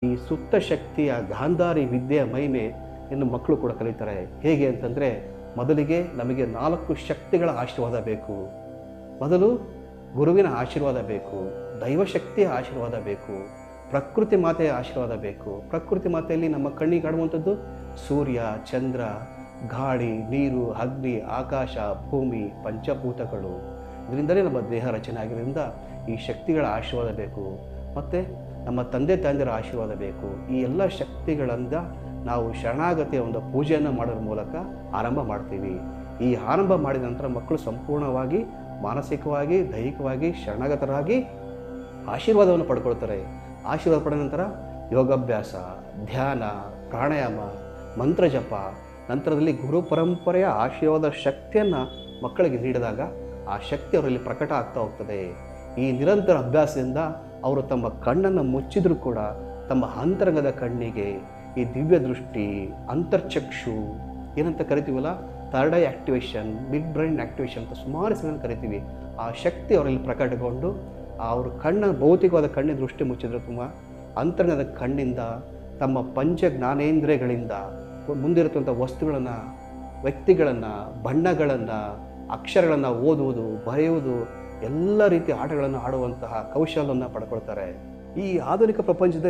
ಈ ಸುಪ್ತ ಶಕ್ತಿಯ ಗಾಂಧಾರಿ ವಿದ್ಯೆಯ ಮಹಿಮೆ ಇನ್ನು ಮಕ್ಕಳು ಕೂಡ ಕಲಿತಾರೆ. ಹೇಗೆ ಅಂತಂದರೆ, ಮೊದಲಿಗೆ ನಮಗೆ 4 ಶಕ್ತಿಗಳ ಆಶೀರ್ವಾದ ಬೇಕು. ಮೊದಲು ಗುರುವಿನ ಆಶೀರ್ವಾದ ಬೇಕು, ದೈವಶಕ್ತಿಯ ಆಶೀರ್ವಾದ ಬೇಕು, ಪ್ರಕೃತಿ ಮಾತೆಯ ಆಶೀರ್ವಾದ ಬೇಕು. ಪ್ರಕೃತಿ ಮಾತೆಯಲ್ಲಿ ನಮ್ಮ ಕಣ್ಣಿಗೆ ಕಾಣುವಂಥದ್ದು ಸೂರ್ಯ, ಚಂದ್ರ, ಗಾಳಿ, ನೀರು, ಅಗ್ನಿ, ಆಕಾಶ, ಭೂಮಿ, ಪಂಚಭೂತಗಳು. ಇದರಿಂದಲೇ ನಮ್ಮ ದೇಹ ರಚನೆ ಆಗಿರೋದ್ರಿಂದ ಈ ಶಕ್ತಿಗಳ ಆಶೀರ್ವಾದ ಬೇಕು. ಮತ್ತು ನಮ್ಮ ತಂದೆ ತಾಯಂದಿರ ಆಶೀರ್ವಾದ ಬೇಕು. ಈ ಎಲ್ಲ ಶಕ್ತಿಗಳಿಂದ ನಾವು ಶರಣಾಗತಿಯ ಒಂದು ಪೂಜೆಯನ್ನು ಮಾಡೋದ್ರ ಮೂಲಕ ಆರಂಭ ಮಾಡ್ತೀವಿ. ಈ ಆರಂಭ ಮಾಡಿದ ನಂತರ ಮಕ್ಕಳು ಸಂಪೂರ್ಣವಾಗಿ ಮಾನಸಿಕವಾಗಿ, ದೈಹಿಕವಾಗಿ ಶರಣಾಗತರಾಗಿ ಆಶೀರ್ವಾದವನ್ನು ಪಡ್ಕೊಳ್ತಾರೆ. ಆಶೀರ್ವಾದ ಪಡೆದ ನಂತರ ಯೋಗಾಭ್ಯಾಸ, ಧ್ಯಾನ, ಪ್ರಾಣಾಯಾಮ, ಮಂತ್ರಜಪ, ನಂತರದಲ್ಲಿ ಗುರು ಪರಂಪರೆಯ ಆಶೀರ್ವಾದ ಶಕ್ತಿಯನ್ನು ಮಕ್ಕಳಿಗೆ ನೀಡಿದಾಗ ಆ ಶಕ್ತಿ ಅವರಲ್ಲಿ ಪ್ರಕಟ ಆಗ್ತಾ ಹೋಗ್ತದೆ. ಈ ನಿರಂತರ ಅಭ್ಯಾಸದಿಂದ ಅವರು ತಮ್ಮ ಕಣ್ಣನ್ನು ಮುಚ್ಚಿದರೂ ಕೂಡ ತಮ್ಮ ಅಂತರಂಗದ ಕಣ್ಣಿಗೆ ಈ ದಿವ್ಯ ದೃಷ್ಟಿ, ಅಂತರ್ಚಕ್ಷು ಏನಂತ ಕರಿತೀವಲ್ಲ, third eye activation, mid brain activation ಅಂತ ಸುಮಾರು ಹೆಸರನ್ನು ಕರಿತೀವಿ. ಆ ಶಕ್ತಿ ಅವರಲ್ಲಿ ಪ್ರಕಟಗೊಂಡು ಅವರು ಭೌತಿಕವಾದ ಕಣ್ಣಿನ ದೃಷ್ಟಿ ಮುಚ್ಚಿದ್ರು ತುಂಬ ಅಂತರಂಗದ ಕಣ್ಣಿಂದ ತಮ್ಮ ಪಂಚ ಜ್ಞಾನೇಂದ್ರಿಯಗಳಿಂದ ಮುಂದಿರುತ್ತಂಥ ವಸ್ತುಗಳನ್ನು, ವ್ಯಕ್ತಿಗಳನ್ನು, ಬಣ್ಣಗಳನ್ನು, ಅಕ್ಷರಗಳನ್ನು ಓದುವುದು, ಬರೆಯುವುದು, ಎಲ್ಲ ರೀತಿಯ ಆಟಗಳನ್ನು ಆಡುವಂತಹ ಕೌಶಲ್ಯವನ್ನು ಪಡ್ಕೊಳ್ತಾರೆ. ಈ ಆಧುನಿಕ ಪ್ರಪಂಚದಲ್ಲಿ